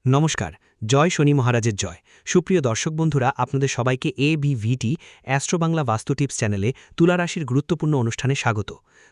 নমস্কার, জয় শনি মহারাজের জয়। সুপ্রিয় দর্শক বন্ধুরা, আপনাদের সবাইকে ABVT অ্যাস্ট্রো বাংলা বাস্তু টিপস চ্যানেলে তুলা রাশির গুরুত্বপূর্ণ অনুষ্ঠানে স্বাগত।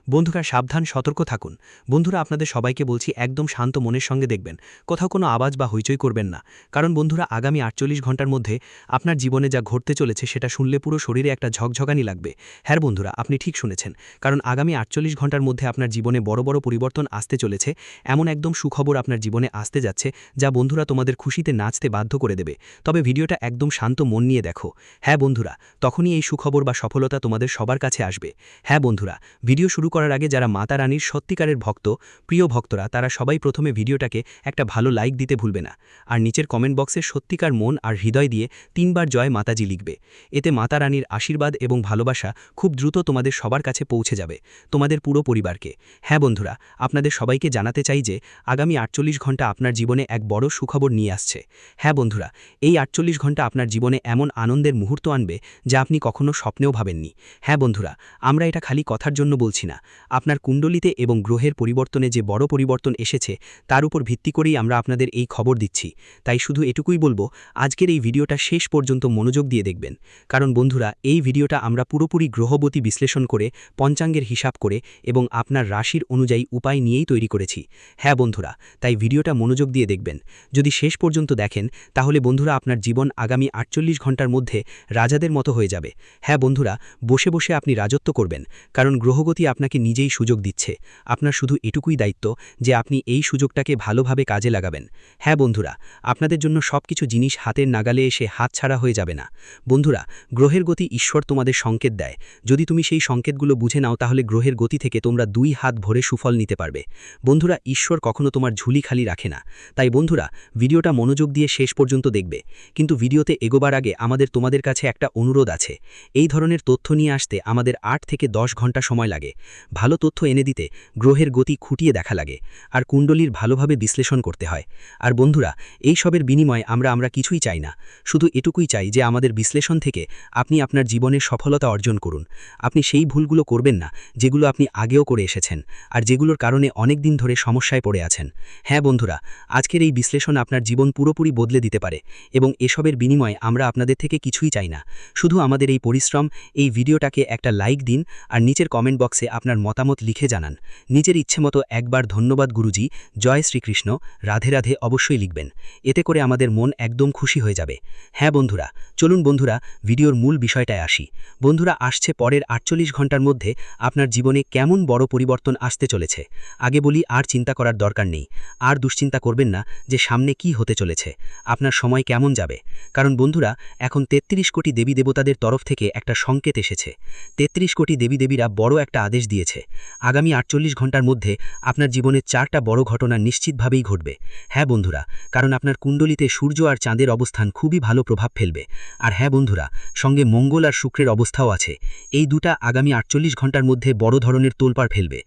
বন্ধুরা, সাবধান, সতর্ক থাকুন। বন্ধুরা, আপনাদের সবাইকে বলছি, একদম শান্ত মনের সঙ্গে দেখবেন, কোথাও কোনো আওয়াজ বা হইচই করবেন না। কারণ বন্ধুরা, আগামী 48 ঘন্টার মধ্যে আপনার জীবনে যা ঘটতে চলেছে সেটা শুনলে পুরো শরীরে একটা ঝকঝকানি লাগবে। হ্যাঁ বন্ধুরা, আপনি ঠিক শুনেছেন, কারণ আগামী 48 ঘন্টার মধ্যে আপনার জীবনে বড় বড় পরিবর্তন আসতে চলেছে। এমন একদম সুখবর আপনার জীবনে আসতে যাচ্ছে, যা বন্ধুরা তোমাদের খুশিতে নাচতে বাধ্য করে দেবে। তবে ভিডিওটা একদম শান্ত মন নিয়ে দেখো। হ্যাঁ বন্ধুরা, তখনই এই সুখবর বা সফলতা তোমাদের সবার কাছে আসবে। হ্যাঁ বন্ধুরা, ভিডিও শুরু করার আগে যারা মাতা রানীর সত্যিকারের ভক্ত, প্রিয় ভক্তরা, তারা সবাই প্রথমে ভিডিওটাকে একটা ভালো লাইক দিতে ভুলবে না। আর নিচের কমেন্ট বক্সে সত্যিকার মন আর হৃদয় দিয়ে 3 বার জয় মাতাজি লিখবে। এতে মাতা রানীর আশীর্বাদ এবং ভালোবাসা খুব দ্রুত তোমাদের সবার কাছে পৌঁছে যাবে, তোমাদের পুরো পরিবারকে। হ্যাঁ বন্ধুরা, আপনাদের সবাইকে জানাতে চাই যে আগামী 48 ঘন্টা আপনার জীবনে এক বড় সুখবর নিয়ে আসছে। হ্যাঁ বন্ধুরা, এই 48 ঘন্টা আপনার জীবনে এমন আনন্দের মুহূর্ত আনবে যা আপনি কখনো স্বপ্নেও ভাবেননি। হ্যাঁ বন্ধুরা, আমরা এটা খালি কথার জন্য বলছি না। আপনার কুণ্ডলিতে এবং গ্রহের পরিবর্তনে যে বড় পরিবর্তন এসেছে তার উপর ভিত্তি করেই আমরা আপনাদের এই খবর দিচ্ছি। তাই শুধু এটুকুই বলবো, আজকের এই ভিডিওটা শেষ পর্যন্ত মনোযোগ দিয়ে দেখবেন। কারণ বন্ধুরা, এই ভিডিওটা আমরা পুরোপুরি গ্রহগতি বিশ্লেষণ করে, পঞ্চাঙ্গের হিসাব করে এবং আপনার রাশির অনুযায়ী উপায় নিয়েই তৈরি করেছি। হ্যাঁ বন্ধুরা, তাই ভিডিওটা মনোযোগ দিয়ে দেখবেন। যদি শেষ পর্যন্ত দেখেন তাহলে বন্ধুরা আপনার জীবন আগামী 48 ঘন্টার মধ্যে রাজাদের মতো হয়ে যাবে। হ্যাঁ বন্ধুরা, বসে বসে আপনি রাজত্ব করবেন, কারণ গ্রহগতি আপনাকে নিজেই সুযোগ দিচ্ছে। আপনার শুধু এটুকুই দায়িত্ব যে আপনি এই সুযোগটাকে ভালোভাবে কাজে লাগাবেন। হ্যাঁ বন্ধুরা, আপনাদের জন্য সবকিছু জিনিস হাতের নাগালে এসে হাতছাড়া হয়ে যাবে না। বন্ধুরা, গ্রহের গতি ঈশ্বর তোমাদের সংকেত দেয়। যদি তুমি সেই সংকেতগুলো বুঝে নাও তাহলে গ্রহের গতি থেকে তোমরা 2 হাত ভরে সুফল নিতে পারবে। বন্ধুরা, ঈশ্বর কখনো তোমার ঝুলি খালি রাখে না। তাই বন্ধুরা, ভিডিওটা মনোযোগ দিয়ে শেষ পর্যন্ত দেখবে। কিন্তু ভিডিওতে এগোবার আগে আমাদের তোমাদের কাছে একটা অনুরোধ আছে। এই ধরনের তথ্য নিয়ে আসতে আমাদের 8 থেকে 10 ঘন্টা সময় লাগে। ভালো তথ্য এনে দিতে গ্রহের গতি খুঁটিয়ে দেখা লাগে, আর কুণ্ডলীর ভালোভাবে বিশ্লেষণ করতে হয়। আর বন্ধুরা, এই সবের বিনিময়ে আমরা কিছুই চাই না। শুধু এটুকুই চাই যে আমাদের বিশ্লেষণ থেকে আপনি আপনার জীবনের সফলতা অর্জন করুন। আপনি সেই ভুলগুলো করবেন না যেগুলো আপনি আগেও করে এসেছেন, আর যেগুলোর কারণে অনেক দিন ধরে সমস্যায় পড়ে আছেন। হ্যাঁ বন্ধুরা, আজকের এই বিশ্লেষণ আপনার জীবন পুরোপুরি বদলে দিতে পারে, এবং এসবের বিনিময়ে আমরা আপনাদের থেকে কিছুই চাই না। শুধু আমাদের এই পরিশ্রম। এই ভিডিওটাকে একটা লাইক দিন আর নিচের কমেন্ট বক্সে আপনার মতামত লিখে জানান। নিজের ইচ্ছেমতো একবার ধন্যবাদ গুরুজি, জয় শ্রীকৃষ্ণ, রাধে রাধে অবশ্যই লিখবেন। এতে করে আমাদের মন একদম খুশি হয়ে যাবে। হ্যাঁ বন্ধুরা, চলুন বন্ধুরা, ভিডিওর মূল বিষয়টায় আসি। বন্ধুরা, আসছে পরের 48 ঘন্টার মধ্যে আপনার জীবনে কেমন বড় পরিবর্তন আসতে চলেছে। আগে বলি, আর চিন্তা করার দরকার নেই। আর দুশ্চিন্তা করবেন না যে সামনে কি হতে চলেছে, আপনার সময় কেমন যাবে। কারণ বন্ধুরা, এখন 33 কোটি দেবী দেবতাদের তরফ থেকে একটা সংকেত এসেছে। 33 কোটি দেবী দেবীরা বড় একটা আদেশ দিয়েছে। আগামী 48 ঘন্টার মধ্যে আপনার জীবনে 4টা বড় ঘটনা নিশ্চিতভাবেই ঘটবে। হ্যাঁ বন্ধুরা, কারণ আপনার কুণ্ডলিতে সূর্য আর চাঁদের অবস্থান খুবই ভালো প্রভাব ফেলবে। আর হ্যাঁ বন্ধুরা, সঙ্গে মঙ্গল আর শুক্রের অবস্থাও আছে। এই দুটা আগামী 48 ঘন্টার মধ্যে বড় ধরনের তোলপাড় ফেলবে।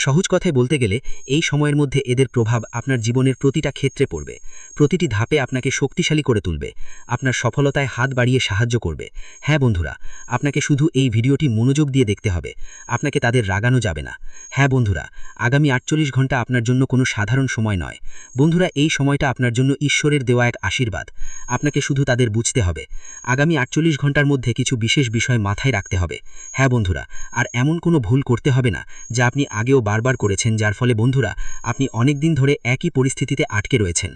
সহজ কথায় বলতে গেলে, এই সময়ের মধ্যে এদের প্রভাব আপনার জীবনের প্রতিটা ক্ষেত্রে পড়বে। প্রতিটি ধাপে আপনাকে শক্তিশালী করে তুলবে, আপনার সফলতায় হাত বাড়িয়ে সাহায্য করবে। হ্যাঁ বন্ধুরা, আপনাকে শুধু এই ভিডিওটি মনোযোগ দিয়ে দেখতে হবে, আপনাকে তাদের রাগানো যাবে না। হ্যাঁ বন্ধুরা, আগামী 48 ঘন্টা আপনার জন্য কোনো সাধারণ সময় নয়। বন্ধুরা, এই সময়টা আপনার জন্য ঈশ্বরের দেওয়া এক আশীর্বাদ। আপনাকে শুধু তাদের বুঝতে হবে। আগামী 48 ঘন্টার মধ্যে কিছু বিশেষ বিষয় মাথায় রাখতে হবে। হ্যাঁ বন্ধুরা, আর এমন কোনো ভুল করতে হবে না যা আপনি আগেও বারবার করেছেন, যার ফলে বন্ধুরা আপনি অনেক দিন ধরে একই পরিস্থিতিতে আটকে রয়েছেন।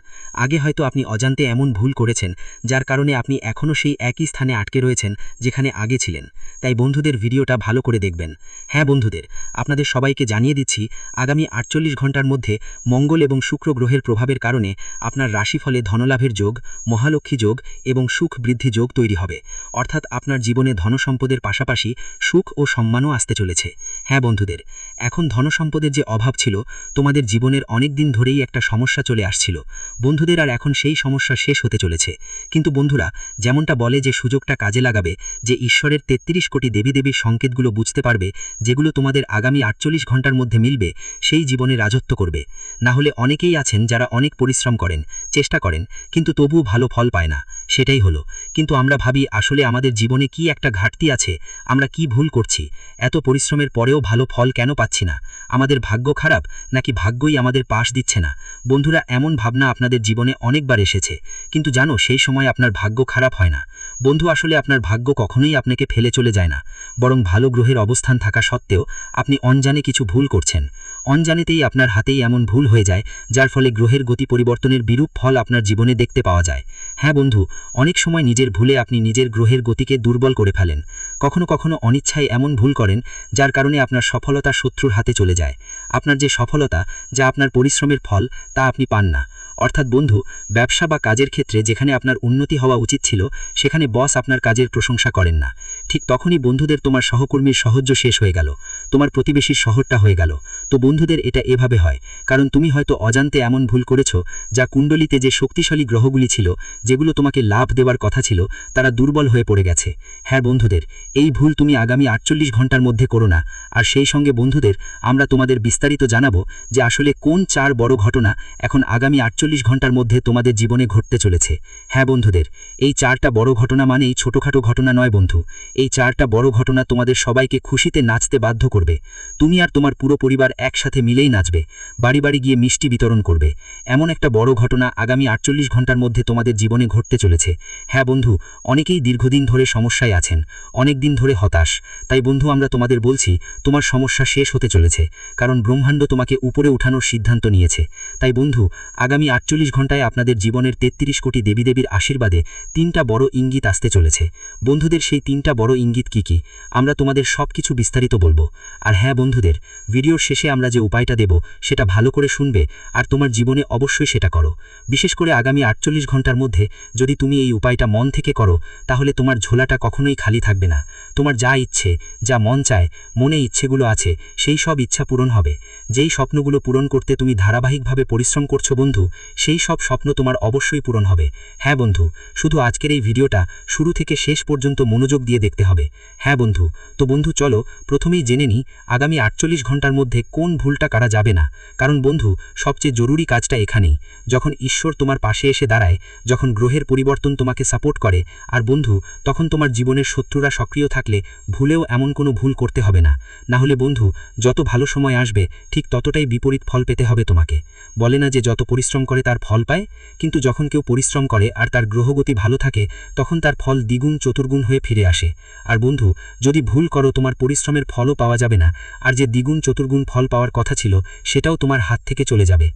আগে হয়তো আপনি অজান্তে এমন ভুল করেছেন যার কারণে আপনি এখনও সেই একই স্থানে আটকে রয়েছেন যেখানে আগে ছিলেন। তাই বন্ধুদের ভিডিওটা ভালো করে দেখবেন। হ্যাঁ বন্ধুদের, আপনাদের সবাইকে জানিয়ে দিচ্ছি, আগামী 48 ঘন্টার মধ্যে মঙ্গল এবং শুক্র গ্রহের প্রভাবের কারণে আপনার রাশিফলে ধনলাভের যোগ, মহালক্ষ্মী যোগ এবং সুখ বৃদ্ধি যোগ তৈরি হবে। অর্থাৎ আপনার জীবনে ধনসম্পদের পাশাপাশি সুখ ও সম্মানও আসতে চলেছে। হ্যাঁ বন্ধুদের, এখন ধনসম্পদের যে অভাব ছিল, তোমাদের জীবনের অনেক দিন ধরেই একটা সমস্যা চলে আসছিল বন্ধুদের, আর এখন সেই সমস্যা শেষ হতে চলেছে। কিন্তু বন্ধুরা, যেমনটা বলে যে সুযোগটা কাজে লাগাবে, যে ঈশ্বরের 33 কোটি দেবী দেবীর সংকেতগুলো বুঝতে পারবে, যেগুলো তোমাদের আগামী 48 ঘন্টার মধ্যে মিলবে, সেই জীবনে রাজত্ব করবে। না হলে অনেকেই আছেন যারা অনেক পরিশ্রম করেন, চেষ্টা করেন, কিন্তু তবুও ভালো ফল পায় না। সেটাই হলো। কিন্তু আমরা ভাবি আসলে আমাদের জীবনে কি একটা ঘাটতি আছে, আমরা কি ভুল করছি, এত পরিশ্রমের পরেও ভালো ফল কেন পাচ্ছি না, আমাদের ভাগ্য খারাপ নাকি ভাগ্যই আমাদের পাশ দিচ্ছে না। বন্ধুরা, এমন ভাবনা আপনাদের জীবনে অনেকবার এসেছে, কিন্তু জানো সেই সময় আপনার ভাগ্য খারাপ হয় না। বন্ধু, আসলে আপনার ভাগ্য কখনোই আপনাকে ফেলে চলে যায় না, বরং ভালো গ্রহের অবস্থান থাকা সত্ত্বেও আপনি অনজানে কিছু ভুল করছেন। অনজানেতেই আপনার হাতেই এমন ভুল হয়ে যায় যার ফলে গ্রহের গতি পরিবর্তনের বিরূপ ফল আপনার জীবনে দেখতে পাওয়া যায়। হ্যাঁ বন্ধু, অনেক সময় নিজের ভুলে আপনি নিজের গ্রহের গতিকে দুর্বল করে ফেলেন। কখনো কখনো অনিচ্ছায় এমন ভুল করেন যার কারণে আপনার সফলতা শত্রুর হাতে চলে যায়। আপনার যে সফলতা, যা আপনার পরিশ্রমের ফল, তা আপনি পান না। অর্থাৎ বন্ধু, ব্যবসা বা কাজের ক্ষেত্রে যেখানে আপনার উন্নতি হওয়া উচিত ছিল, সেখানে বস আপনার কাজের প্রশংসা করেন না। ঠিক তখনই বন্ধুদের তোমার সহকর্মীর সাহায্য শেষ হয়ে গেল, তোমার প্রতিবেশীর শহরটা হয়ে গেল। তো বন্ধুদের এটা এভাবে হয়, কারণ তুমি হয়তো অজান্তে এমন ভুল করেছো যা কুণ্ডলিতে যে শক্তিশালী গ্রহগুলি ছিল, যেগুলো তোমাকে লাভ দেওয়ার কথা ছিল, তারা দুর্বল হয়ে পড়ে গেছে। হ্যাঁ বন্ধুদের, এই ভুল তুমি আগামী 48 ঘন্টার মধ্যে করো না। আর সেই সঙ্গে বন্ধুদের, আমরা তোমাদের বিস্তারিত জানাবো যে আসলে কোন 4 বড় ঘটনা এখন আগামী 48 ঘন্টার মধ্যে তোমাদের জীবনে ঘটতে চলেছে। হ্যাঁ বন্ধুদের, এই 4টা বড় ঘটনা মানেই ছোটখাটো ঘটনা নয় বন্ধু। এই 4টা বড় ঘটনা তোমাদের সবাইকে খুশিতে নাচতে বাধ্য করবে। তুমি আর তোমার পুরো পরিবার একসাথে মিলেই নাচবে, বাড়ি বাড়ি গিয়ে মিষ্টি বিতরণ করবে। এমন একটা বড় ঘটনা আগামী 48 ঘন্টার মধ্যে তোমাদের জীবনে ঘটতে চলেছে। হ্যাঁ বন্ধু, অনেকেই দীর্ঘদিন ধরে সমস্যায় আছেন, অনেক দিন ধরে হতাশ। তাই বন্ধু, আমরা তোমাদের বলছি, তোমার সমস্যা শেষ হতে চলেছে, কারণ ব্রহ্মাণ্ড তোমাকে উপরে উঠানোর সিদ্ধান্ত নিয়েছে। তাই বন্ধু, আগামী 48 ঘন্টায় আপনাদের জীবনের 33 কোটি দেবীদেবীর আশীর্বাদে 3টা বড় ইঙ্গিত আসতে চলেছে। বন্ধুদের, সেই 3টা বড় ইঙ্গিত কি কি, আমরা তোমাদের সব কিছু বিস্তারিত বলবো। আর হ্যাঁ বন্ধুদের, ভিডিওর শেষে আমরা যে উপায়টা দেব সেটা ভালো করে শুনবে, আর তোমার জীবনে অবশ্যই সেটা করো। বিশেষ করে আগামী 48 ঘন্টার মধ্যে যদি তুমি এই উপায়টা মন থেকে করো, তাহলে তোমার ঝোলাটা কখনোই খালি থাকবে না। তোমার যা ইচ্ছে, যা মন চায়, মনে ইচ্ছেগুলো আছে, সেই সব ইচ্ছা পূরণ হবে। যেই স্বপ্নগুলো পূরণ করতে তুমি ধারাবাহিকভাবে পরিশ্রম করছো বন্ধু, সেই সব স্বপ্ন তোমার অবশ্যই পূরণ হবে। হ্যাঁ বন্ধু, শুধু আজকের এই ভিডিওটা শুরু থেকে শেষ পর্যন্ত মনোযোগ দিয়ে দেখতে হবে। হ্যাঁ বন্ধু, তো বন্ধু চলো প্রথমেই জেনে নিই আগামী 48 ঘন্টার মধ্যে কোন ভুলটা করা যাবে না। কারণ বন্ধু, সবচেয়ে জরুরি কাজটা এখানেই, যখন ঈশ্বর তোমার পাশে এসে দাঁড়ায়, যখন গ্রহের পরিবর্তন তোমাকে সাপোর্ট করে, আর বন্ধু তখন তোমার জীবনের শত্রুরা সক্রিয় থাকলে ভুলেও এমন কোনো ভুল করতে হবে না। না হলে বন্ধু, যত ভালো সময় আসবে ঠিক ততটাই বিপরীত ফল পেতে হবে তোমাকে। বলে না যে যত পরিশ্রম করে তার ফল পায়, কিন্তু যখন কেউ পরিশ্রম করে আর তার গ্রহগতি ভালো থাকে, তখন তার ফল দ্বিগুণ চতুর্গুণ হয়ে ফিরে আসে। আর বন্ধু, যদি ভুল করো, তোমার পরিশ্রমের ফলও পাওয়া যাবে না, আর যে দ্বিগুণ চতুর্গুণ ফল পাওয়ার কথা ছিল সেটাও তোমার হাত থেকে চলে যাবে।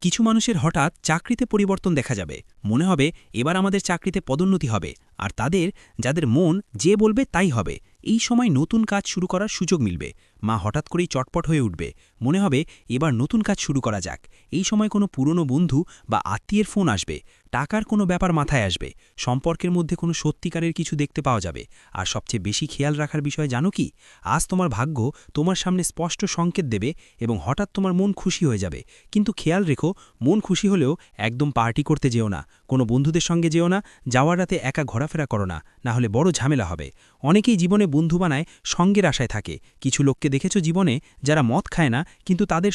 কিছু মানুষের হঠাৎ চাকরিতে পরিবর্তন দেখা যাবে, মনে হবে এবার আমাদের চাকরিতে পদোন্নতি হবে, আর যাদের মন যে বলবে তাই হবে, এই সময় নতুন কাজ শুরু করার সুযোগ মিলবে। মা হঠাৎ করেই চটপট হয়ে উঠবে, মনে হবে এবার নতুন কাজ শুরু করা যাক। এই সময় কোনো পুরনো বন্ধু বা আত্মীয়ের ফোন আসবে, টাকার কোনো ব্যাপার মাথায় আসবে, সম্পর্কের মধ্যে কোনো সত্যিকারের কিছু দেখতে পাওয়া যাবে। আর সবচেয়ে বেশি খেয়াল রাখার বিষয় জানো কি, আজ তোমার ভাগ্য তোমার সামনে স্পষ্ট সংকেত দেবে এবং হঠাৎ তোমার মন খুশি হয়ে যাবে। কিন্তু খেয়াল রেখো, মন খুশি হলেও একদম পার্টি করতে যেও না, কোনো বন্ধুদের সঙ্গে যেও না, যাওয়ার রাতে একা ঘোরাফেরা করো না, না হলে বড় ঝামেলা হবে। অনেকেই জীবনে বন্ধু বানায় সঙ্গের আশায় থাকে। কিছু লোককে দেখেছো জীবনে যারা মদ খায় না, কিন্তু তাদের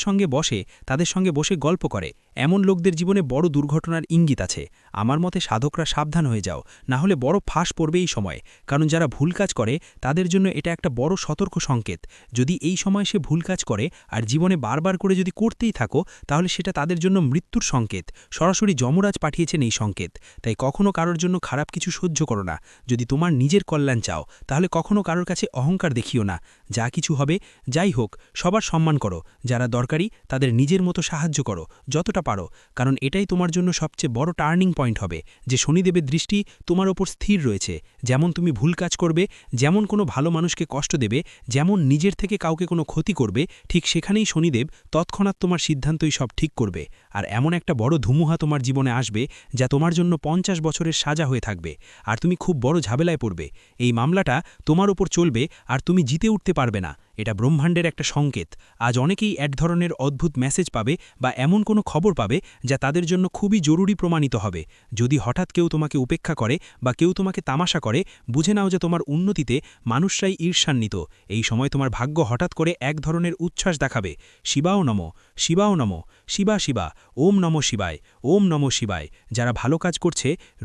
সঙ্গে বসে গল্প করে। এমন লোকদের জীবনে বড় দুর্ঘটনার ইঙ্গিত আছে। আমার মতে সাধকরা সাবধান হয়ে যাও, না হলে বড় ফাঁস পড়বে এই সময়। কারণ যারা ভুল কাজ করে তাদের জন্য এটা একটা বড় সতর্ক সংকেত। যদি এই সময় সে ভুল কাজ করে আর জীবনে বারবার করে যদি করতেই থাকো, তাহলে সেটা তাদের জন্য মৃত্যুর সংকেত। সরাসরি যমরাজ পাঠিয়েছেন এই সংকেত। তাই কখনো কারোর জন্য খারাপ কিছু সহ্য করো না। যদি তোমার নিজের কল্যাণ চাও, তাহলে কখনো কারোর কাছে অহংকার দেখিও না। যা কিছু হবে, যাই হোক, সবার সম্মান করো। যারা দরকারি তাদের নিজের মতো সাহায্য করো যতটা পারো, কারণ এটাই তোমার জন্য সবচেয়ে বড় টার্নিং পয়েন্ট হবে। যে শনিদেবের দৃষ্টি তোমার ওপর স্থির রয়েছে। যেমন তুমি ভুল কাজ করবে, যেমন কোনো ভালো মানুষকে কষ্ট দেবে, যেমন নিজের থেকে কাউকে কোনো ক্ষতি করবে, ঠিক সেখানেই শনিদেব তৎক্ষণাৎ তোমার সিদ্ধান্তই সব ঠিক করবে। আর এমন একটা বড় ধুমুহা তোমার জীবনে আসবে যা তোমার জন্য 50 বছরের সাজা হয়ে থাকবে, আর তুমি খুব বড় ঝামেলায় পড়বে। এই মামলাটা তোমার ওপর চলবে আর তুমি জিতে উঠতে পারবে না। এটা ব্রহ্মাণ্ডের একটা সংকেত। আজ অনেকেই এক ধরনের অদ্ভুত মেসেজ পাবে বা এমন কোনো খবর পাবে যা তাদের জন্য খুবই জরুরি প্রমাণিত হবে। যদি হঠাৎ কেউ তোমাকে উপেক্ষা করে বা কেউ তোমাকে তামাশা করে, বুঝে নাও যে তোমার উন্নতিতে মানুষরাই ঈর্ষান্বিত। এই সময় তোমার ভাগ্য হঠাৎ করে এক ধরনের উচ্ছ্বাস দেখাবে। শিবাও নমঃ, শিবাও নমঃ, শিবা শিবা, ওম নমঃ শিবায়, ওম নমঃ শিবায়। যারা ভালো কাজ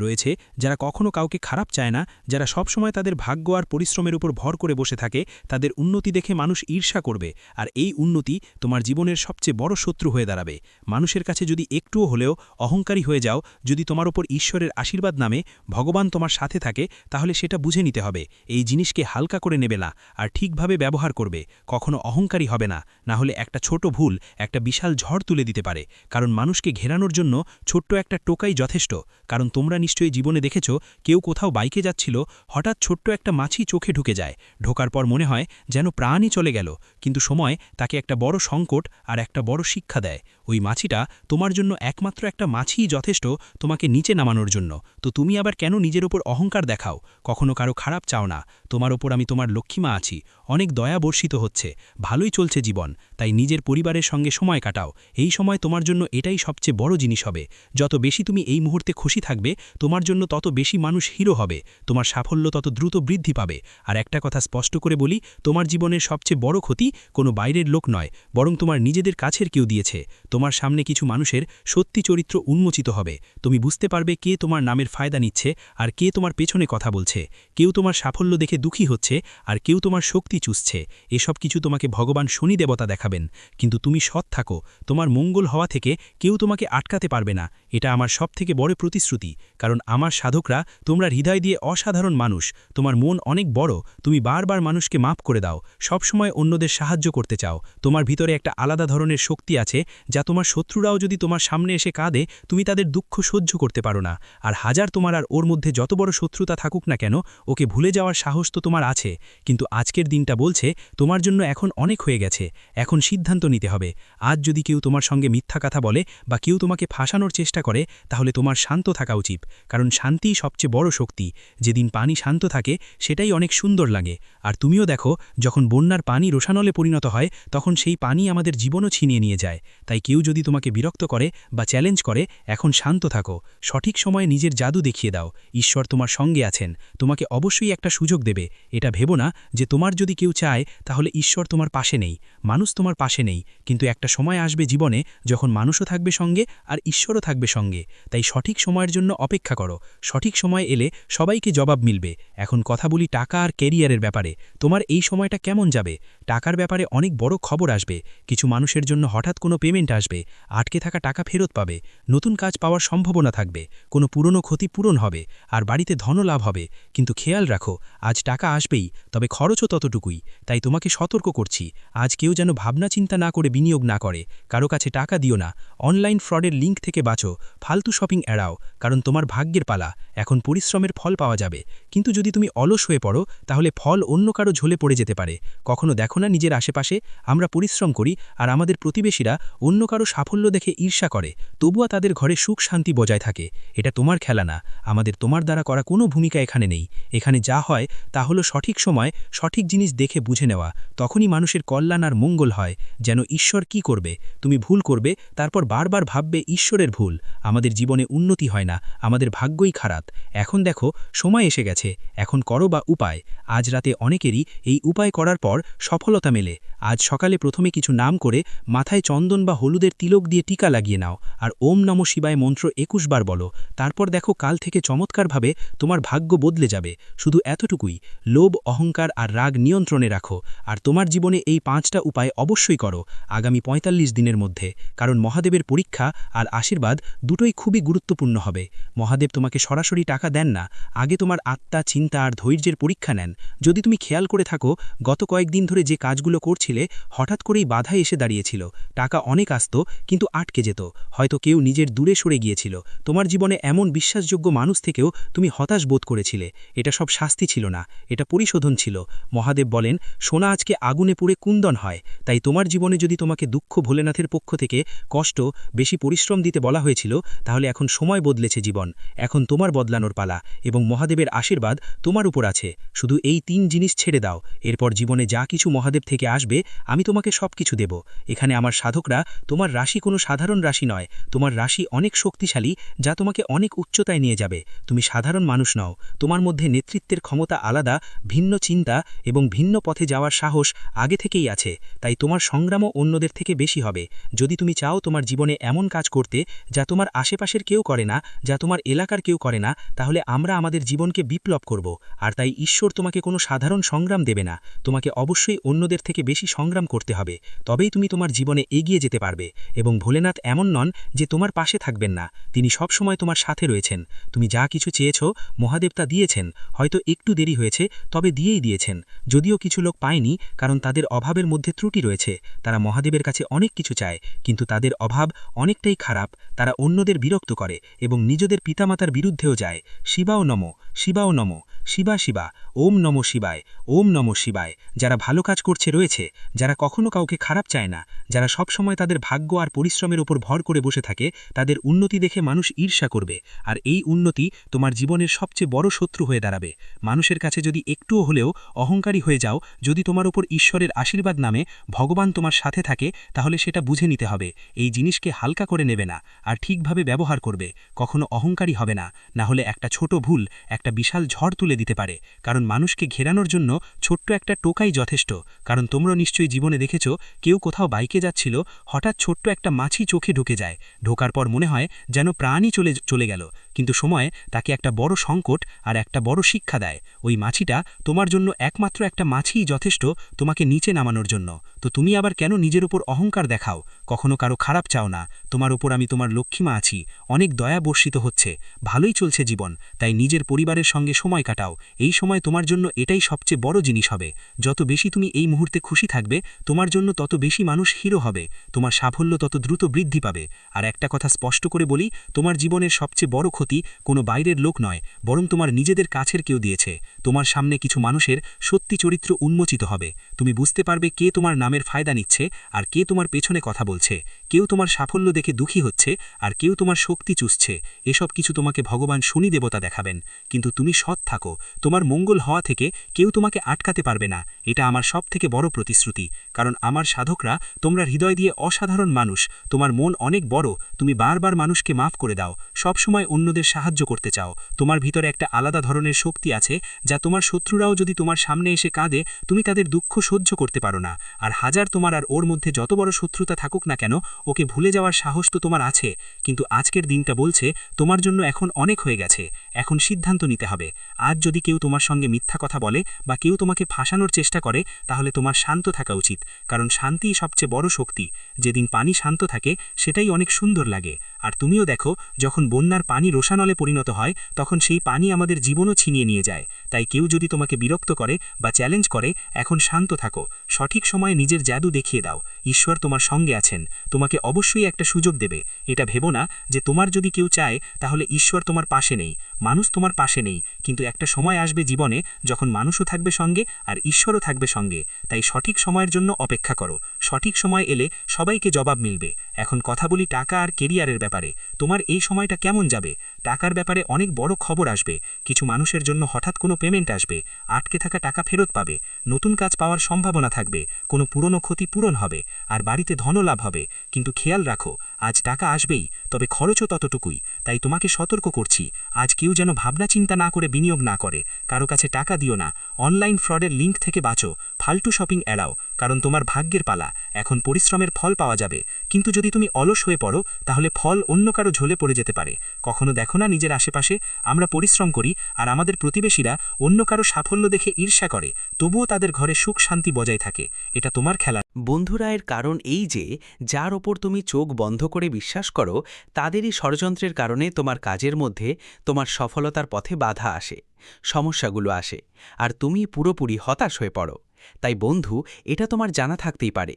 রয়েছে, যারা কখনো কাউকে খারাপ চায় না, যারা সবসময় তাদের ভাগ্য আর পরিশ্রমের উপর ভর করে বসে থাকে, তাদের উন্নতি দেখে মানুষ ঈর্ষা করবে, আর এই উন্নতি তোমার জীবনের সবচেয়ে বড় শত্রু হয়ে দাঁড়াবে। মানুষের কাছে যদি একটুও হলেও অহংকারী হয়ে যাও, যদি তোমার ওপর ঈশ্বরের আশীর্বাদ নামে, ভগবান তোমার সাথে থাকে, তাহলে সেটা বুঝে নিতে হবে। এই জিনিসকে হালকা করে নেবে না, আর ঠিকভাবে ব্যবহার করবে। কখনো অহংকারী হবে না, না হলে একটা ছোট ভুল একটা বিশাল ঝড় তুলে দিতে পারে। কারণ মানুষকে ঘেরানোর জন্য ছোট্ট একটা টোকাই যথেষ্ট। কারণ তোমরা নিশ্চয়ই জীবনে দেখেছ, কেউ কোথাও বাইকে যাচ্ছিল, হঠাৎ ছোট্ট একটা মাছি চোখে ঢুকে যায়। ঢোকার পর মনে হয় যেন প্রাণই চলে গেল, কিন্তু সময় তাকে একটা বড় সংকট আর একটা বড় শিক্ষা দেয়। ওই মাছিটা তোমার জন্য একমাত্র একটা মাছিই যথেষ্ট তোমাকে নিচে নামানোর জন্য। তো তুমি আবার কেন নিজের ওপর অহংকার দেখাও? কখনো কারো খারাপ চাও না। তোমার ওপর আমি তোমার লক্ষ্মীমা আছি, অনেক দয়া বর্ষিত হচ্ছে, ভালোই চলছে জীবন। তাই নিজের পরিবারের সঙ্গে সময় কাটাও। এই সময় তোমার জন্য এটাই সবচেয়ে বড় জিনিস হবে। যত বেশি তুমি এই মুহূর্তে খুশি থাকবে, তোমার জন্য তত বেশি মানুষ হিরো হবে, তোমার সাফল্য তত দ্রুত বৃদ্ধি পাবে। আর একটা কথা স্পষ্ট করে বলি, তোমার জীবনের সবচেয়ে বড় ক্ষতি কোনো বাইরের লোক নয়, বরং তোমার নিজেদের কাছের কেউ দিয়েছে। তোমার সামনে কিছু মানুষের সত্যি চরিত্র উন্মোচিত হবে। তুমি বুঝতে পারবে কে তোমার নামের ফায়দা নিচ্ছে আর কে তোমার পেছনে কথা বলছে। কেউ তোমার সাফল্য দেখে দুঃখী হচ্ছে আর কেউ তোমার শক্তি চুষছে। এসব কিছু তোমাকে ভগবান শনি দেবতা দেখাবেন। কিন্তু তুমি সৎ থাকো, তোমার মঙ্গল হওয়া থেকে কেউ তোমাকে আটকাতে পারবে না। এটা আমার সবথেকে বড় প্রতিশ্রুতি। কারণ আমার সাধকরা তোমরা হৃদয় দিয়ে অসাধারণ মানুষ, তোমার মন অনেক বড়, তুমি বারবার মানুষকে মাফ করে দাও, সবসময় অন্যদের সাহায্য করতে চাও। তোমার ভিতরে একটা আলাদা ধরনের শক্তি আছে, যা তোমার শত্রুরাও যদি তোমার সামনে এসে কাঁদে, তুমি তাদের দুঃখ সহ্য করতে পারো না। আর হাজার তোমার আর ওর মধ্যে যত বড় শত্রুতা থাকুক না কেন, ওকে ভুলে যাওয়ার সাহস তো তোমার আছে। কিন্তু আজকের দিনটা বলছে, তোমার জন্য এখন অনেক হয়ে গেছে, এখন সিদ্ধান্ত নিতে হবে। আজ যদি কেউ তোমার সঙ্গে মিথ্যা কথা বলে বা কেউ তোমাকে ফাঁসানোর চেষ্টা করে, তাহলে তোমার শান্ত থাকা উচিত। কারণ শান্তিই সবচেয়ে বড় শক্তি। যেদিন পানি শান্ত থাকে, সেটাই অনেক সুন্দর লাগে। আর তুমিও দেখো, যখন বন্যার পানি রোষানলে পরিণত হয়, তখন সেই পানি আমাদের জীবনও ছিনিয়ে নিয়ে যায়। তাই কেউ যদি তোমাকে বিরক্ত করে বা চ্যালেঞ্জ করে, এখন শান্ত থাকো, সঠিক সময়ে নিজের জাদু দেখিয়ে দাও। ঈশ্বর তোমার সঙ্গে আছেন, তোমাকে অবশ্যই একটা সুযোগ দেবে। এটা ভেবো না যে তোমার যদি কেউ চায়, তাহলে ঈশ্বর তোমার পাশে নেই, মানুষ তোমার পাশে নেই। কিন্তু একটা সময় আসবে জীবনে, যখন মানুষও থাকবে সঙ্গে আর ঈশ্বরও থাকবে সঙ্গে। তাই সঠিক সময়ের জন্য অপেক্ষা করো। সঠিক সময় এলে সবাইকে জবাব মিলবে। এখন কথা বলি টাকা আর ক্যারিয়ারের ব্যাপারে। তোমার এই সময়টা কেমন যাবে? টাকার ব্যাপারে অনেক বড় খবর আসবে। কিছু মানুষের জন্য হঠাৎ কোনো পেমেন্ট আসবে, আটকে থাকা টাকা ফেরত পাবে, নতুন কাজ পাওয়ার সম্ভাবনা থাকবে, কোনো পুরনো ক্ষতি পূরণ হবে, আর বাড়িতে ধনলাভ হবে। কিন্তু খেয়াল রাখো, আজ টাকা আসবেই, তবে খরচও ততটুকুই। তাই তোমাকে সতর্ক করছি, আজ কেউ যেন ভাবনা চিন্তা না করে বিনিয়োগ না করে। কারো কাছে টাকা দিও না, অনলাইন ফ্রডের লিঙ্ক থেকে বাঁচো, ফালতু শপিং এড়াও, কারণ তোমার ভাগ্যের পালা। এখন পরিশ্রমের ফল পাওয়া যাবে, কিন্তু যদি তুমি অলস হয়ে পড়ো, তাহলে ফল অন্য কারো ঝোলে পড়ে যেতে পারে। কখনো দেখো না নিজের আশেপাশে, আমরা পরিশ্রম করি আর আমাদের প্রতিবেশীরা অন্য কারো সাফল্য দেখে ঈর্ষা করে, তবুও তাদের ঘরে সুখ শান্তি বজায় থাকে। এটা তোমার খেলা না, আমাদের তোমার দ্বারা করা কোনো ভূমিকা এখানে নেই। এখানে যা হয় তা হলো সঠিক সময় সঠিক জিনিস দেখে বুঝে নেওয়া, তখনই মানুষের কল্যাণ আর মঙ্গল হয়। যেন ঈশ্বর কি করবে, তুমি ভুল করবে, তারপর বারবার ভাববে ঈশ্বরের ভুল। আমাদের জীবনে উন্নতি হয় না, আমাদের ভাগ্যই খারাপ। এখন দেখো, সময় এসে গেছে, এখন করো বা উপায়। আজ রাতে অনেকেরই এই উপায় করার পর সফলতা মেলে। আজ সকালে প্রথমে কিছু নাম করে মাথায় চন্দন বা হলুদের তিলক দিয়ে টিকা লাগিয়ে নাও, আর ওম নমঃ শিবায় মন্ত্র ২১ বার বলো। তারপর দেখো, কাল থেকে চমৎকারভাবে তোমার ভাগ্য বদলে যাবে। শুধু এতটুকুই, লোভ, অহংকার আর রাগ নিয়ন্ত্রণে রাখো। আর তোমার জীবনে এই ৫টা উপায় অবশ্যই করো আগামী ৪৫ দিনের মধ্যে। কারণ মহাদেবের পরীক্ষা আর আশীর্বাদ দুটোই খুবই গুরুত্বপূর্ণ হবে। মহাদেব তোমাকে সরাসরি টাকা দেন না, আগে তোমার আত্মা, চিন্তা আর ধৈর্যের পরীক্ষা নেন। যদি তুমি খেয়াল করে থাকো, গত কয়েকদিন ধরে যে কাজগুলো করছিলে, হঠাৎ করেই বাধা এসে দাঁড়িয়েছিল। টাকা অনেক আসতো, কিন্তু আটকে যেত। হয়তো কেউ নিজের দূরে সরে গিয়েছিল। তোমার জীবনে এমন বিশ্বাসযোগ্য মানুষ থেকেও তুমি হতাশ বোধ করেছিলে। এটা সব শাস্তি ছিল না, এটা পরিশোধন ছিল। মহাদেব বলেন, সোনা আজকে আগুনে পুড়ে কুন্দন হয়। তাই তোমার জীবনে যদি তোমাকে দুঃখ, ভোলেনাথের পক্ষ থেকে কষ্ট, বেশি পরিশ্রম দিতে বলা হয়েছিল, তাহলে এখন সময় বদলেছে জীবন। এখন তোমার বদলানোর পালা, এবং মহাদেবের আশীর্বাদ তোমার উপর আছে। শুধু এই ৩ জিনিস ছেড়ে দাও, এরপর জীবনে যা কিছু মহাদেব থেকে আসবে, আমি তোমাকে সব কিছু দেব। এখানে আমার সাধকরা, তোমার রাশি কোনো সাধারণ রাশি নয়, তোমার রাশি অনেক শক্তিশালী, যা তোমাকে অনেক উচ্চতায় নিয়ে যাবে। তুমি সাধারণ মানুষ নও, তোমার মধ্যে নেতৃত্বের ক্ষমতা আলাদা, ভিন্ন চিন্তা এবং ভিন্ন পথে যাওয়ার সাহস আগে থেকেই আছে। তাই তোমার সংগ্রামও অন্যদের থেকে বেশি হবে। যদি তুমি চাও তোমার জীবনে এমন কাজ করতে, যা তোমার আশেপাশের কেউ করে না, যা তোমার এলাকার কেউ করে না, তাহলে আমরা আমাদের জীবনকে বিপ্লব করব। আর তাই ঈশ্বর তোমাকে কোনো সাধারণ সংগ্রাম দেবে না, তোমাকে অবশ্যই অন্যদের থেকে বেশি সংগ্রাম করতে হবে, তবেই তুমি তোমার জীবনে এগিয়ে যেতে পারবে। এবং ভোলেনাথ এমন নন যে তোমার পাশে থাকবেন না, তিনি সবসময় তোমার সাথে রয়েছেন। তুমি যা কিছু চেয়েছ মহাদেব তা দিয়েছেন, হয়তো একটু দেরি হয়েছে, তবে দিয়েই দিয়েছেন। যদিও কিছু লোক পায়নি, কারণ তাদের অভাবের মধ্যে ত্রুটি রয়েছে। তারা মহাদেবের কাছে অনেক কিছু চায়, কিন্তু তাদের অভাব অনেকটাই খারাপ। তারা অন্যদের বিরক্ত করে এবং নিজেদের পিতামাতার বিরুদ্ধেও যায়। শিবাও নমো, শিবাও নমো, শিবা শিবা, ওম নমো শিবায়, ওম নমো শিবায়। যারা ভালো কাজ করছে রয়েছে, যারা কখনো কাউকে খারাপ চায় না, যারা সবসময় তাদের ভাগ্য আর পরিশ্রমের উপর ভর করে বসে থাকে, তাদের উন্নতি দেখে মানুষ ঈর্ষা করবে। আর এই উন্নতি তোমার জীবনের সবচেয়ে বড় শত্রু হয়ে দাঁড়াবে। মানুষের কাছে যদি একটুও হলেও অহংকারী হয়ে যাও, যদি তোমার উপর ঈশ্বরের আশীর্বাদ নামে ভগবান তোমার সাথে থাকে, তাহলে সেটা বুঝে নিতে হবে। এই জিনিসকে হালকা করে নেবে না, আর ঠিকভাবে ব্যবহার করবে। কখনো অহংকারী হবে না, না হলে একটা ছোট ভুল একটা বিশাল ঝড় তুলে দিতে পারে। কারণ মানুষকে ঘেরানোর জন্য ছোট্ট একটা টোকাই যথেষ্ট। কারণ তোমরা নিশ্চয়ই জীবনে দেখেছ, কেউ কোথাও বাইকে যাচ্ছিল, হঠাৎ ছোট্ট একটা মাছি চোখে ঢুকে যায়। ঢোকার পর মনে হয় যেন প্রাণই চলে গেল, কিন্তু সময়ে তাকে একটা বড় সংকট আর একটা বড় শিক্ষা দেয়। ওই মাছিটা তোমার জন্য একমাত্র একটা মাছিই যথেষ্ট তোমাকে নিচে নামানোর জন্য। তো তুমি আবার কেন নিজের উপর অহংকার দেখাও? কখনো কারো খারাপ চাও না। তোমার উপর আমি তোমার লক্ষ্মীমা আছি, অনেক দয়া বর্ষিত হচ্ছে, ভালোই চলছে জীবন। তাই নিজের পরিবারের সঙ্গে সময় কাটাও। এই সময় তোমার জন্য এটাই সবচেয়ে বড় জিনিস হবে। যত বেশি তুমি এই মুহূর্তে খুশি থাকবে, তোমার জন্য তত বেশি মানুষ হিরো হবে, তোমার সাফল্য তত দ্রুত বৃদ্ধি পাবে। আর একটা কথা স্পষ্ট করে বলি, তোমার জীবনের সবচেয়ে বড় ক্ষতি কোনো বাইরের লোক নয়, বরং তোমার নিজেদের কাছের কেউ দিয়েছে। তোমার সামনে কিছু মানুষের সত্যি চরিত্র উন্মোচিত হবে। তুমি বুঝতে পারবে কে তোমার নামের ফায়দা নিচ্ছে আর কে তোমার পেছনে কথা বলছে। কেউ তোমার সাফল্য দেখে দুঃখী হচ্ছে আর কেউ তোমার শক্তি চুষছে। এসব কিছু তোমাকে ভগবান শনি দেবতা দেখাবেন। কিন্তু তুমি সৎ থাকো, তোমার মঙ্গল হওয়া থেকে কেউ তোমাকে আটকাতে পারবে না। এটা আমার সবথেকে বড় প্রতিশ্রুতি। কারণ আমার সাধকরা তোমরা হৃদয় দিয়ে অসাধারণ মানুষ, তোমার মন অনেক বড়, তুমি বারবার মানুষকে মাফ করে দাও, সবসময় অন্যদের সাহায্য করতে চাও। তোমার ভিতরে একটা আলাদা ধরনের শক্তি আছে, যা তোমার শত্রুরাও যদি তোমার সামনে এসে কাঁদে, তুমি তাদের দুঃখ সহ্য করতে পারো না। আর হাজার তোমার আর ওর মধ্যে যত বড় শত্রুতা থাকুক না কেন, ওকে ভুলে যাওয়ার সাহস তো তোমার আছে। কিন্তু আজকের দিনটা বলছে তোমার জন্য এখন অনেক হয়ে গেছে, এখন সিদ্ধান্ত নিতে হবে। আজ যদি কেউ তোমার সঙ্গে মিথ্যা কথা বলে বা কেউ তোমাকে ফাঁসানোর চেষ্টা করে, তাহলে তোমার শান্ত থাকা উচিত। কারণ শান্তিই সবচেয়ে বড় শক্তি। যেদিন পানি শান্ত থাকে সেটাই অনেক সুন্দর লাগে। আর তুমিও দেখো, যখন বন্যার পানি রোষানলে পরিণত হয়, তখন সেই পানি আমাদের জীবনও ছিনিয়ে নিয়ে যায়। তাই কেউ যদি তোমাকে বিরক্ত করে বা চ্যালেঞ্জ করে, এখন শান্ত থাকো, সঠিক সময়ে নিজের জাদু দেখিয়ে দাও। ঈশ্বর তোমার সঙ্গে আছেন, তোমাকে অবশ্যই একটা সুযোগ দেবে। এটা ভেবো না যে তোমার যদি কেউ চায় তাহলে ঈশ্বর তোমার পাশে নেই, মানুষ তোমার পাশে নেই। কিন্তু একটা সময় আসবে জীবনে যখন মানুষও থাকবে সঙ্গে আর ঈশ্বরও থাকবে সঙ্গে। তাই সঠিক সময়ের জন্য অপেক্ষা করো, সঠিক সময় এলে সবাইকে জবাব মিলবে। এখন কথা বলি টাকা আর কেরিয়ারের ব্যাপারে। তোমার এই সময়টা কেমন যাবে? টাকার ব্যাপারে অনেক বড় খবর আসবে। কিছু মানুষের জন্য হঠাৎ কোনো পেমেন্ট আসবে, আটকে থাকা টাকা ফেরত পাবে, নতুন কাজ পাওয়ার সম্ভাবনা থাকবে, কোনো পুরনো ক্ষতি পূরণ হবে, আর বাড়িতে ধনলাভ হবে। কিন্তু খেয়াল রাখো, আজ টাকা আসবেই, তবে খরচও ততটুকুই। তাই তোমাকে সতর্ক করছি, আজ কেউ যেন ভাবনা চিন্তা না করে বিনিয়োগ না করে। কারো কাছে টাকা দিও না, অনলাইন ফ্রডের লিঙ্ক থেকে বাঁচো, ফালতু শপিং এড়াও। কারণ তোমার ভাগ্যের পালা, এখন পরিশ্রমের ফল পাওয়া যাবে। কিন্তু যদি তুমি অলস হয়ে পড়ো, তাহলে ফল অন্য কারো ঝোলে পড়ে যেতে পারে। কখনো দেখো না নিজের আশেপাশে আমরা পরিশ্রম করি আর আমাদের প্রতিবেশীরা অন্য কারো সাফল্য দেখে ঈর্ষা করে, তবুও তাদের ঘরে সুখ শান্তি বজায় থাকে। এটা তোমার খেলা। বন্ধুরা, এর কারণ এই যে যার ওপর তুমি চোখ বন্ধ করে বিশ্বাস করো, তাদেরই ষড়যন্ত্রের কারণে তোমার কাজের মধ্যে তোমার সফলতার পথে বাধা আসে, সমস্যাগুলো আসে, আর তুমি পুরোপুরি হতাশ হয়ে পড়ো। তাই বন্ধু, এটা তোমার জানা থাকতেই পারে,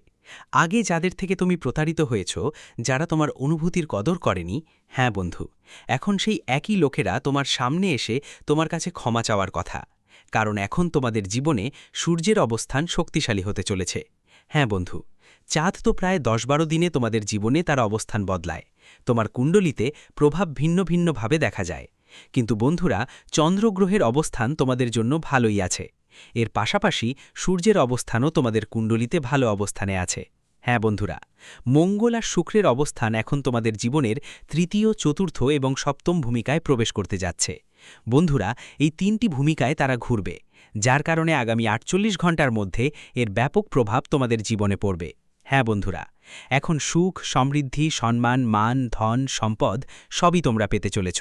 আগে যাদের থেকে তুমি প্রতারিত হয়েছ, যারা তোমার অনুভূতির কদর করেনি, হ্যাঁ বন্ধু, এখন সেই একই লোকেরা তোমার সামনে এসে তোমার কাছে ক্ষমা চাওয়ার কথা। কারণ এখন তোমাদের জীবনে সূর্যের অবস্থান শক্তিশালী হতে চলেছে। হ্যাঁ বন্ধু, চাঁদ তো প্রায় 10-12 দিনে তোমাদের জীবনে তার অবস্থান বদলায়। তোমার কুণ্ডলিতে প্রভাব ভিন্ন ভিন্নভাবে দেখা যায়। কিন্তু বন্ধুরা, চন্দ্রগ্রহের অবস্থান তোমাদের জন্য ভালোই আছে। এর পাশাপাশি সূর্যের অবস্থানও তোমাদের কুণ্ডলিতে ভালো অবস্থানে আছে। হ্যাঁ বন্ধুরা, মঙ্গল আর শুক্রের অবস্থান এখন তোমাদের জীবনের তৃতীয়, চতুর্থ এবং সপ্তম ভূমিকায় প্রবেশ করতে যাচ্ছে। বন্ধুরা, এই 3টি ভূমিকায় তারা ঘুরবে, যার কারণে আগামী 48 ঘণ্টার মধ্যে এর ব্যাপক প্রভাব তোমাদের জীবনে পড়বে। হ্যাঁ বন্ধুরা, এখন সুখ, সমৃদ্ধি, সম্মান, মান, ধন, সম্পদ সবই তোমরা পেতে চলেছ।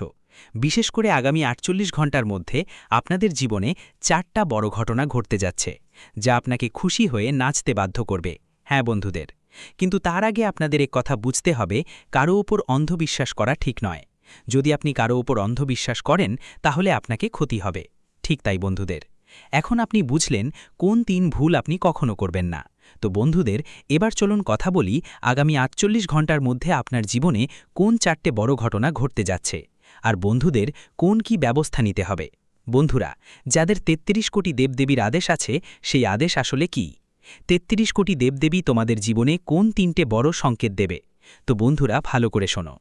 বিশেষ করে আগামী ৪৮ ঘন্টার মধ্যে আপনাদের জীবনে 4টা বড় ঘটনা ঘটতে যাচ্ছে, যা আপনাকে খুশি হয়ে নাচতে বাধ্য করবে। হ্যাঁ বন্ধুদের, কিন্তু তার আগে আপনাদের এক কথা বুঝতে হবে, কারো ওপর অন্ধবিশ্বাস করা ঠিক নয়। যদি আপনি কারো ওপর অন্ধবিশ্বাস করেন তাহলে আপনাকে ক্ষতি হবে। ঠিক তাই বন্ধুদের, এখন আপনি বুঝলেন কোন 3 ভুল আপনি কখনো করবেন না। তো বন্ধুদের, এবার চলুন কথা বলি আগামী ৪৮ ঘন্টার মধ্যে আপনার জীবনে কোন 4টে বড় ঘটনা ঘটতে যাচ্ছে, আর বন্ধুদের কোন কি ব্যবস্থা নিতে হবে। বন্ধুরা, যাদের ৩৩ কোটি দেবদেবীর আদেশ আছে, সেই আদেশ আসলে কি? ৩৩ কোটি দেবদেবী তোমাদের জীবনে কোন 3টে বড় সংকেত দেবে? তো বন্ধুরা, ভালো করে শোনো।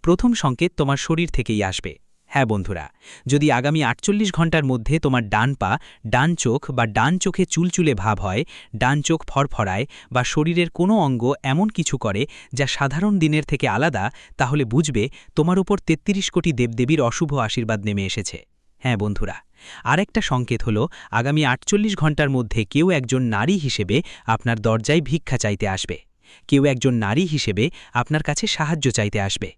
প্রথম সংকেত তোমার শরীর থেকেই আসবে। হ্যাঁ বন্ধুরা, যদি আগামী ৪৮ ঘন্টার মধ্যে তোমার ডান পা, ডান চোখ বা ডান চোখে চুলচুলে ভাব হয়, ডান চোখ ফরফরায় বা শরীরের কোনো অঙ্গ এমন কিছু করে যা সাধারণ দিনের থেকে আলাদা, তাহলে বুঝবে তোমার উপর ৩৩ কোটি দেবদেবীর অশুভ আশীর্বাদ নেমে এসেছে। হ্যাঁ বন্ধুরা, আরেকটা সংকেত হলো আগামী ৪৮ ঘন্টার মধ্যে কেউ একজন নারী হিসেবে আপনার দরজায় ভিক্ষা চাইতে আসবে। কেউ একজন নারী হিসেবে আপনার কাছে সাহায্য চাইতে আসবে।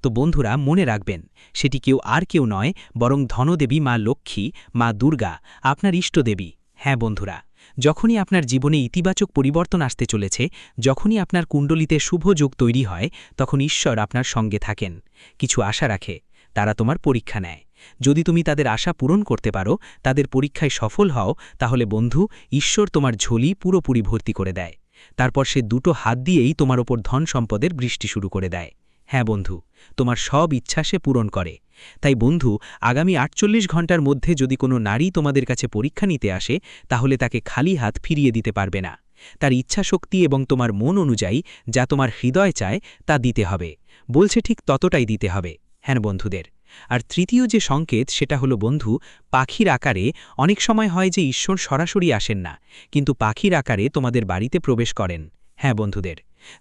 তো বন্ধুরা, মনে রাখবেন, সেটি কেউ নয়, বরং ধনদেবী মা লক্ষ্মী, মা দুর্গা, আপনার ইষ্টদেবী। হ্যাঁ বন্ধুরা, যখনই আপনার জীবনে ইতিবাচক পরিবর্তন আসতে চলেছে, যখনই আপনার কুণ্ডলিতে শুভ যোগ তৈরি হয়, তখন ঈশ্বর আপনার সঙ্গে থাকেন, কিছু আশা রাখে, তারা তোমার পরীক্ষা নেয়। যদি তুমি তাদের আশা পূরণ করতে পারো, তাদের পরীক্ষায় সফল হও, তাহলে বন্ধু, ঈশ্বর তোমার ঝোলি পুরোপুরি ভর্তি করে দেয়। তারপর সে দুটো হাত দিয়েই তোমার ওপর ধন সম্পদের বৃষ্টি শুরু করে দেয়। হ্যাঁ বন্ধু, তোমার সব ইচ্ছা সে পূরণ করে। তাই বন্ধু, আগামী ৪৮ ঘন্টার মধ্যে যদি কোনো নারী তোমাদের কাছে পরীক্ষা নিতে আসে, তাহলে তাকে খালি হাত ফিরিয়ে দিতে পারবে না। তার ইচ্ছাশক্তি এবং তোমার মন অনুযায়ী যা তোমার হৃদয় চায় তা দিতে হবে, বলছে ঠিক ততটাই দিতে হবে। হ্যাঁ বন্ধুদের, আর তৃতীয় যে সংকেত, সেটা হলো বন্ধু, পাখির আকারে। অনেক সময় হয় যে ঈশ্বর সরাসরি আসেন না, কিন্তু পাখির আকারে তোমাদের বাড়িতে প্রবেশ করেন। হ্যাঁ বন্ধুদের,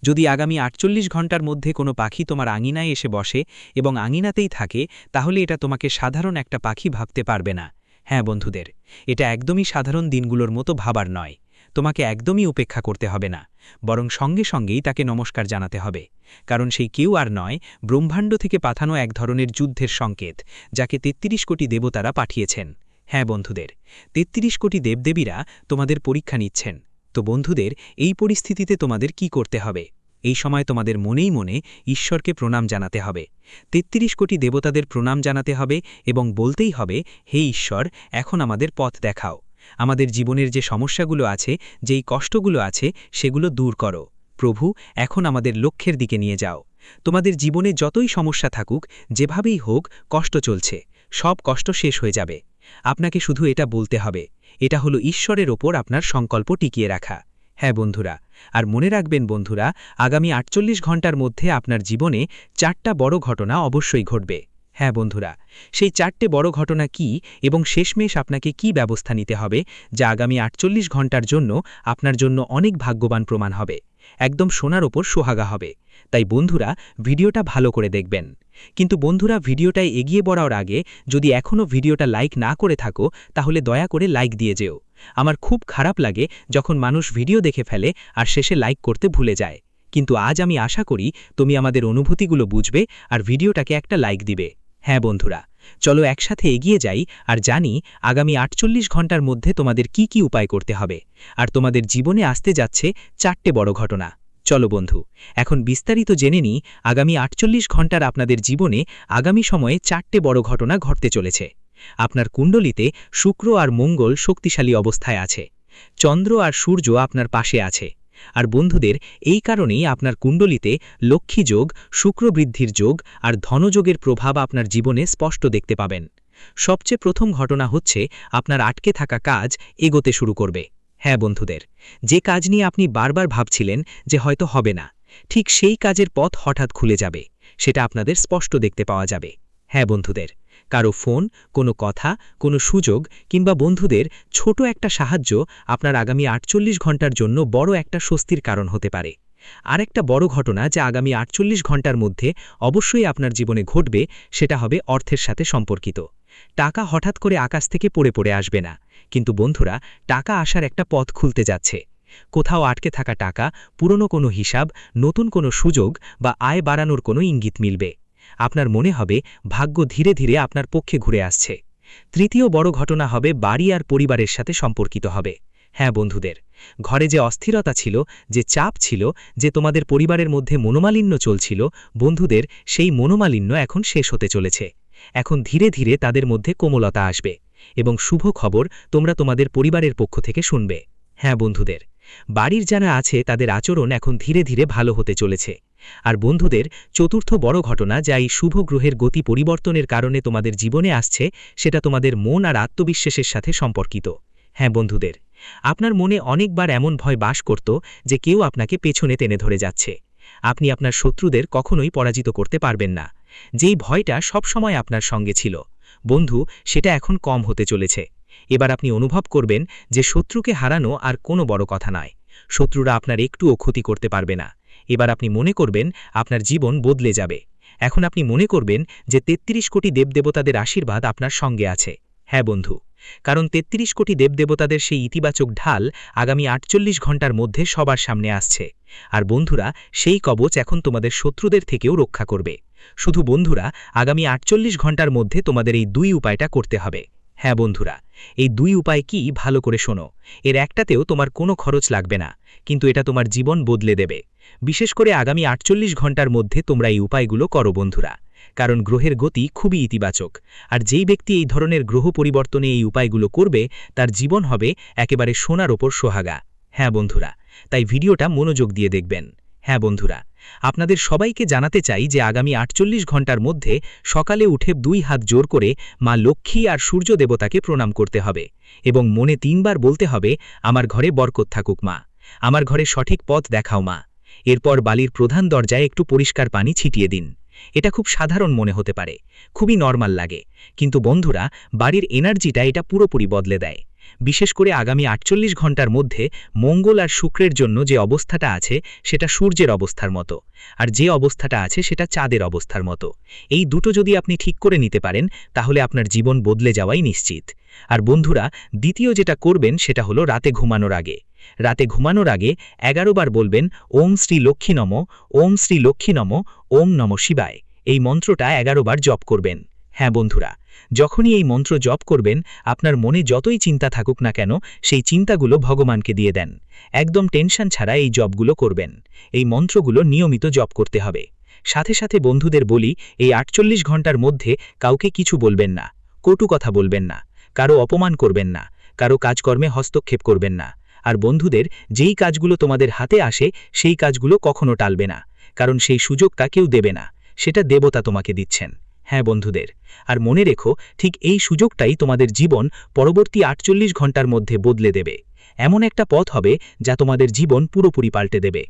যদি আগামী ৪৮ ঘন্টার মধ্যে কোনো পাখি তোমার আঙিনায় এসে বসে এবং আঙিনাতেই থাকে, তাহলে এটা তোমাকে সাধারণ একটা পাখি ভাবতে পারবে না। হ্যাঁ বন্ধুদের, এটা একদমই সাধারণ দিনগুলোর মতো ভাবার নয়। তোমাকে একদমই উপেক্ষা করতে হবে না, বরং সঙ্গে সঙ্গেই তাকে নমস্কার জানাতে হবে, কারণ সেই কেউ আর নয়, ব্রহ্মাণ্ড থেকে পাঠানো এক ধরনের যুদ্ধের সংকেত, যাকে ৩৩ কোটি দেবতারা পাঠিয়েছেন। হ্যাঁ বন্ধুদের, ৩৩ কোটি দেবদেবীরা তোমাদের পরীক্ষা নিচ্ছেন। তো বন্ধুদের, এই পরিস্থিতিতে তোমাদের কি করতে হবে? এই সময় তোমাদের মনেই মনে ঈশ্বরকে প্রণাম জানাতে হবে। ৩৩ কোটি দেবতাদের প্রণাম জানাতে হবে এবং বলতেই হবে, হে ঈশ্বর, এখন আমাদের পথ দেখাও। আমাদের জীবনের যে সমস্যাগুলো আছে, যেই কষ্টগুলো আছে, সেগুলো দূর করো। প্রভু, এখন আমাদের লক্ষ্যের দিকে নিয়ে যাও। তোমাদের জীবনে যতই সমস্যা থাকুক, যেভাবেই হোক, কষ্ট চলছে, সব কষ্ট শেষ হয়ে যাবে। আপনাকে শুধু এটা বলতে হবে। এটা হলো ঈশ্বরের ওপর আপনার সংকল্প টিকিয়ে রাখা। হ্যাঁ বন্ধুরা, আর মনে রাখবেন বন্ধুরা, আগামী ৪৮ ঘন্টার মধ্যে আপনার জীবনে 4টা বড় ঘটনা অবশ্যই ঘটবে। হ্যাঁ বন্ধুরা, সেই 4টে বড় ঘটনা কি এবং শেষমেশ আপনাকে কি ব্যবস্থা নিতে হবে, যা আগামী ৪৮ ঘন্টার জন্য আপনার জন্য অনেক ভাগ্যবান প্রমাণ হবে, একদম সোনার ওপর সোহাগা হবে। তাই বন্ধুরা, ভিডিওটা ভালো করে দেখবেন। কিন্তু বন্ধুরা, ভিডিওটায় এগিয়ে বড়ার আগে যদি এখনও ভিডিওটা লাইক না করে থাকো, তাহলে দয়া করে লাইক দিয়ে যেও। আমার খুব খারাপ লাগে যখন মানুষ ভিডিও দেখে ফেলে আর শেষে লাইক করতে ভুলে যায়। কিন্তু আজ আমি আশা করি তুমি আমাদের অনুভূতিগুলো বুঝবে আর ভিডিওটাকে একটা লাইক দিবে। হ্যাঁ বন্ধুরা, চলো একসাথে এগিয়ে যাই আর জানি আগামী ৪৮ ঘন্টার মধ্যে তোমাদের কি কি উপায় করতে হবে, আর তোমাদের জীবনে আসতে যাচ্ছে 4টে বড় ঘটনা। চলো বন্ধু, এখন বিস্তারিত জেনে নিই আগামী ৪৮ ঘন্টার আপনাদের জীবনে আগামী সময়ে 4টে বড় ঘটনা ঘটতে চলেছে। আপনার কুণ্ডলিতে শুক্র আর মঙ্গল শক্তিশালী অবস্থায় আছে, চন্দ্র আর সূর্য আপনার পাশে আছে। আর বন্ধুদের, এই কারণেই আপনার কুণ্ডলিতে লক্ষ্মী যোগ, শুক্র বৃদ্ধির যোগ আর ধনযোগের প্রভাব আপনার জীবনে স্পষ্ট দেখতে পাবেন। সবচেয়ে প্রথম ঘটনা হচ্ছে আপনার আটকে থাকা কাজ এগোতে শুরু করবে। হ্যাঁ বন্ধুদের, যে কাজ নিয়ে আপনি বারবার ভাবছিলেন যে হয়তো হবে না, ঠিক সেই কাজের পথ হঠাৎ খুলে যাবে, সেটা আপনাদের স্পষ্ট দেখতে পাওয়া যাবে। হ্যাঁ বন্ধুদের, কারো ফোন, কোনো কথা, কোনো সুযোগ কিংবা বন্ধুদের ছোট একটা সাহায্য আপনার আগামী ৪৮ ঘন্টার জন্য বড় একটা স্বস্তির কারণ হতে পারে। আরেকটা বড় ঘটনা যা আগামী ৪৮ ঘন্টার মধ্যে অবশ্যই আপনার জীবনে ঘটবে, সেটা হবে অর্থের সাথে সম্পর্কিত। টাকা হঠাৎ করে আকাশ থেকে পড়ে আসবে না, কিন্তু বন্ধুরা, টাকা আসার একটা পথ খুলতে যাচ্ছে। কোথাও আটকে থাকা টাকা, পুরনো কোনো হিসাব, নতুন কোনো সুযোগ বা আয় বাড়ানোর কোনো ইঙ্গিত মিলবে। আপনার মনে হবে ভাগ্য ধীরে ধীরে আপনার পক্ষে ঘুরে আসছে। তৃতীয় বড় ঘটনা হবে বাড়ি আর পরিবারের সাথে সম্পর্কিত হবে। হ্যাঁ বন্ধুদের, ঘরে যে অস্থিরতা ছিল, যে চাপ ছিল, যে তোমাদের পরিবারের মধ্যে মনোমালিন্য চলছিল, বন্ধুদের সেই মনোমালিন্য এখন শেষ হতে চলেছে। এখন ধীরে ধীরে তাদের মধ্যে কোমলতা আসবে এবং শুভ খবর তোমরা তোমাদের পরিবারের পক্ষ থেকে শুনবে। হ্যাঁ বন্ধুদের, বাড়ির যারা আছে তাদের আচরণ এখন ধীরে ধীরে ভালো হতে চলেছে। আর বন্ধুদের, চতুর্থ বড় ঘটনা যা এই শুভ গ্রহের গতি পরিবর্তনের কারণে তোমাদের জীবনে আসছে, সেটা তোমাদের মন আর আত্মবিশ্বাসের সাথে সম্পর্কিত। হ্যাঁ বন্ধুদের, আপনার মনে অনেকবার এমন ভয় বাস করত যে কেউ আপনাকে পেছনে টেনে ধরে যাচ্ছে। আপনি আপনার শত্রুদের কখনোই পরাজিত করতে পারবেন না। যেই ভয়টা সবসময় আপনার সঙ্গে ছিল, বন্ধু, সেটা এখন কম হতে চলেছে। এবার আপনি অনুভব করবেন যে শত্রুকে হারানো আর কোনো বড় কথা নয়। শত্রুরা আপনার একটুও ক্ষতি করতে পারবে না। এবার আপনি মনে করবেন আপনার জীবন বদলে যাবে। এখন আপনি মনে করবেন যে ৩৩ কোটি দেবদেবতাদের আশীর্বাদ আপনার সঙ্গে আছে। হ্যাঁ বন্ধু, কারণ ৩৩ কোটি দেবদেবতাদের সেই ইতিবাচক ঢাল আগামী ৪৮ ঘণ্টার মধ্যে সবার সামনে আসছে। আর বন্ধুরা, সেই কবচ এখন তোমাদের শত্রুদের থেকেও রক্ষা করবে। শুধু বন্ধুরা, আগামী ৪৮ ঘণ্টার মধ্যে তোমাদের এই ২ উপায়টা করতে হবে। হ্যাঁ বন্ধুরা, এই ২ উপায় কি ভালো করে শোনো। এর একটাতেও তোমার কোনো খরচ লাগবে না, কিন্তু এটা তোমার জীবন বদলে দেবে। বিশেষ করে আগামী ৪৮ ঘণ্টার মধ্যে তোমরা এই উপায়গুলো করো বন্ধুরা, কারণ গ্রহের গতি খুবই ইতিবাচক। আর যেই ব্যক্তি এই ধরনের গ্রহ পরিবর্তনে এই উপায়গুলো করবে, তার জীবন হবে একেবারে সোনার ওপর সোহাগা। হ্যাঁ বন্ধুরা, তাই ভিডিওটা মনোযোগ দিয়ে দেখবেন। হ্যাঁ বন্ধুরা, আপনাদের সবাইকে জানাতে চাই যে আগামী ৪৮ ঘণ্টার মধ্যে সকালে উঠে ২ হাত জোর করে মা লক্ষ্মী আর সূর্য দেবতাকে প্রণাম করতে হবে এবং মনে ৩ বার বলতে হবে, আমার ঘরে বরকত থাকুক মা, আমার ঘরে সঠিক পথ দেখাও মা। এরপর বালির প্রধান দরজায় একটু পরিষ্কার পানি ছিটিয়ে দিন। এটা খুব সাধারণ মনে হতে পারে, খুবই নরমাল লাগে, কিন্তু বন্ধুরা, বাড়ির এনার্জিটা এটা পুরোপুরি বদলে দেয়। বিশেষ করে আগামী ৪৮ ঘণ্টার মধ্যে মঙ্গল আর শুক্রের জন্য যে অবস্থাটা আছে সেটা সূর্যের অবস্থার মতো, আর যে অবস্থাটা আছে সেটা চাঁদের অবস্থার মতো। এই দুটো যদি আপনি ঠিক করে নিতে পারেন, তাহলে আপনার জীবন বদলে যাওয়াই নিশ্চিত। আর বন্ধুরা, দ্বিতীয় যেটা করবেন সেটা হলো রাতে ঘুমানোর আগে। রাতে ঘুমানোর আগে ১১ বার বলবেন, ওম শ্রী লক্ষ্মী নম, ওম শ্রী লক্ষ্মী নম, ওম নম শিবায়। এই মন্ত্রটা ১১ বার জপ করবেন। হ্যাঁ বন্ধুরা, যখনই এই মন্ত্র জপ করবেন, আপনার মনে যতই চিন্তা থাকুক না কেন, সেই চিন্তাগুলো ভগবানকে দিয়ে দেন। একদম টেনশন ছাড়া এই জপগুলো করবেন। এই মন্ত্রগুলো নিয়মিত জপ করতে হবে। সাথে সাথে বন্ধুদের বলি, এই ৪৮ ঘণ্টার মধ্যে কাউকে কিছু বলবেন না, কটু কথা বলবেন না, কারো অপমান করবেন না, কারো কাজকর্মে হস্তক্ষেপ করবেন না। আর বন্ধুদের, যেই কাজগুলো তোমাদের হাতে আসে সেই কাজগুলো কখনো টালবে না, কারণ সেই সুযোগটা কেউ দেবে না, সেটা দেবতা তোমাকে দিচ্ছেন। হ্যাঁ বন্ধুদের, আর মনে রেখো, ঠিক এই সুযোগটাই তোমাদের জীবন পরবর্তী ৪৮ ঘণ্টার মধ্যে বদলে দেবে। এমন একটা পথ হবে যা তোমাদের জীবন পুরোপুরি পাল্টে দেবে।